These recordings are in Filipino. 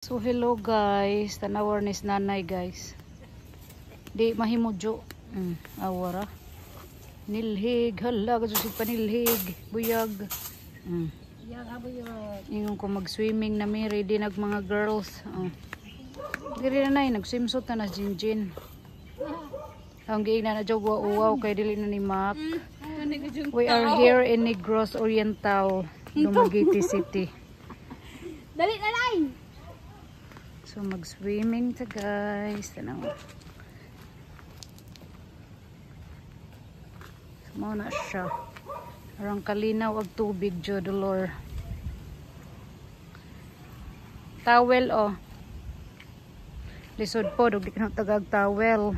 So hello guys, tanawar ni nanay guys. Di mahimudyo. Awara. Nilhig, hala kasi si panilhig, buyag. Ingon ko mag-swimming na mi, ready nag mga girls. Dili na nay, nag-swimsuit na na Jinjin. Ang giing na jog uwaw kay dili na ni Mac. We are here in Negros Oriental, Dumaguete City. Dali na nay. So mag-swimming ta guys. Tanaw. Mao na siya. Arang kalinaw ag tubig jo dolor. Towel oh. Lisod po dog di ka tagag towel.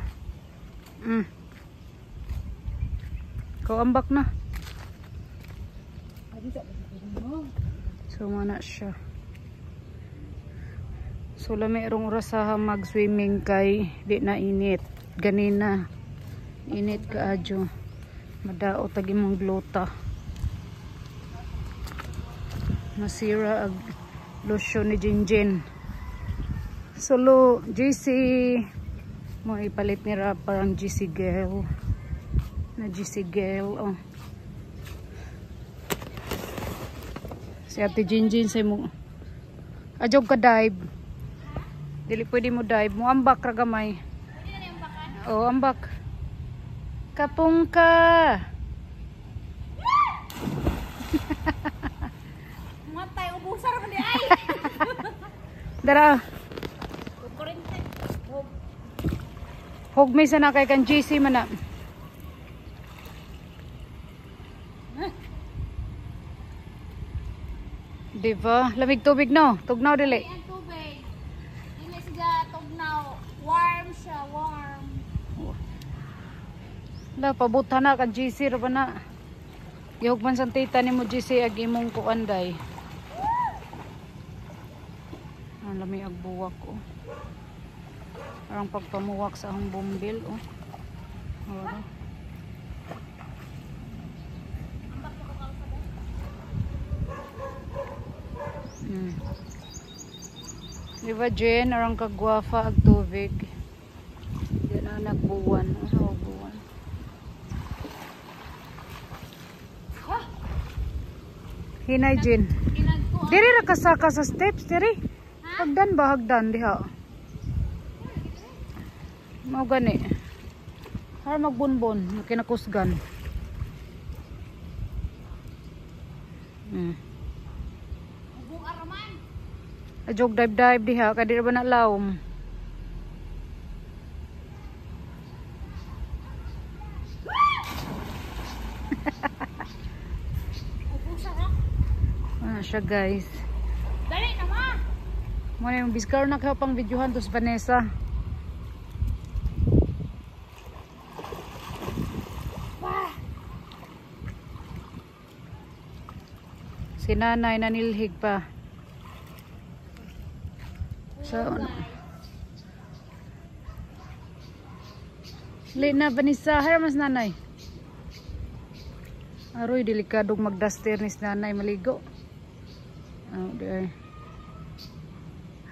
Ambak na. So mao na siya. So lami rong orasaha mag-swimming kay di na init. Ganina init kaadyo. Madao tag imong glota. Nasira ag lotion ni Jinjin. Solo GC mo ipalit ni Ra parang GC gel. Na GC gel oh. Si Ate Jinjin say mo ajog ka dive. Dili pwede mo dive. Mo ambak ra gamay. Oh, ambak. Kapung ka. Matay ubusar ko di ay. Dara. Kurente. Hugmi sa na kay kan GC man na. Diba? Lamig tubig no? Tugnaw dili. Ang tubig. Dili siya tugnaw. Warm siya, warm. La pabuta na kan GC ra ba na. Gihugman sang tita nimo GC ag imong kuanday. Ang lami ag buwak ko. Parang pagpamuwak sa akong bumbil oh. Ora. Diba Jen, arang kagwafa ag tubig. Diyan na nagbuwan. Oh, buwan. Hinay Jen. Diri ra kasaka sa steps diri. Hagdan ba hagdan diha? Mao gani. Har magbunbon, kinakusgan. Ubong araman. Ajog dive diha kay diri ba na lawom. Ubusar ra. Siya guys. Dali na ma. Mo na yung biskar na kayo pang videohan to sa Vanessa. Si nanay nanilhig pa. So, late na Vanessa, hay mas nanay. Aroy delikadong magduster ni nanay maligo. Oh, di.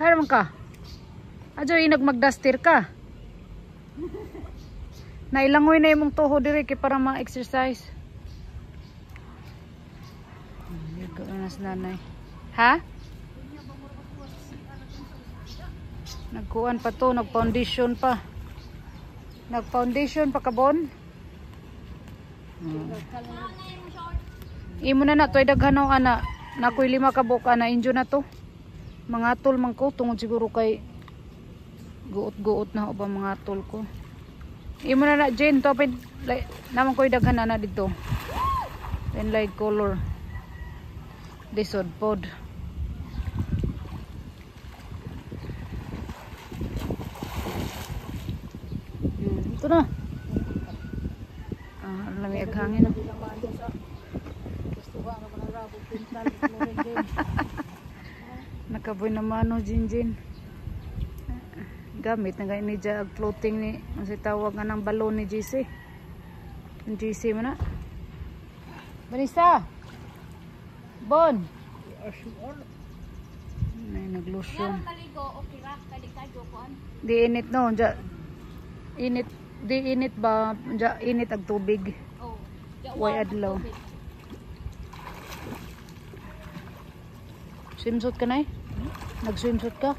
Hay man ka. Adyo inag magduster ka. Nailangoy na imong tuho diri kay para ma-exercise. Ligo na si nanay. Ha? Nagkuan pa to, nag-foundation pa. Nag-foundation pa kabon. Imo na na toy daghanaw ana. Nakoy 5 ka buka na injo na to. Mga tol man ko tungod siguro kay guot-guot na ba mga tol ko. Imo na na Jen to pin naman koy daghan na dito. Then light color. Disod pod. Ito na. Lamig ag hangin na. Nakaboy naman no Jinjin. Gamit na gani dya ag floating ni ang tawag nga ng balon ni GC. Ang GC man na. Vanessa. Bon. Nay Ngayon naglotion. maligo, okay ra. Kali ka, Jokon. Di init no, ja. Init, di init ba? Ja, init ang tubig. Oh. Ja, Way warm adlaw. ang tubig. Swimsuit ka nay? Nag-swimsuit ka?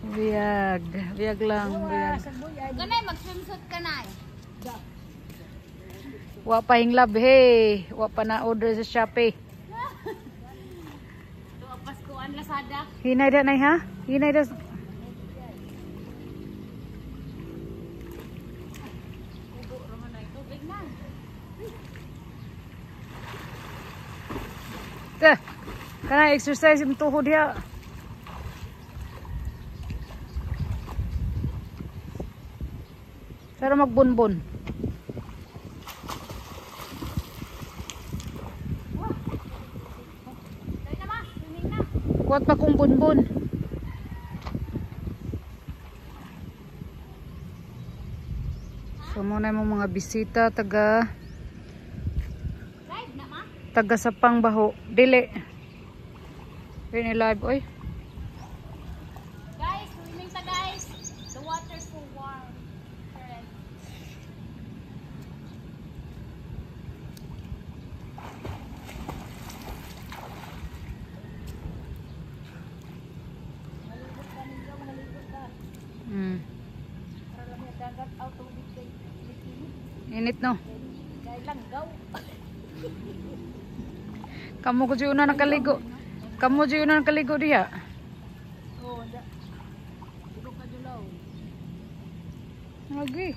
Biyag. Biyag lang, biyag. Ganay, mag-swimsuit ka na. Wa pa hinglab, hey. Wa pa na order sa Shopee. Ito ang Paskuan Lazada. Hinay da nay ha? Hinay da. Ubo naman na tubig na. Kana exercise yung tuhod ya. Pero magbunbon. Dali na ma, swimming na. Kuwat pa kong bunbon. So muna yung mga bisita taga Live na ma. Sapang Baho. Dili. Ini live oy. Guys, swimming ta guys. The water's so warm. Correct. Mm. Para lang yung dagat out tubig kay Pilipino. Init no. Dahil langgaw. Kamu ko siya una nakaligo. Kamu siya una nakaligo diya. Oh, da. Tulog ka dulaw. Lagi.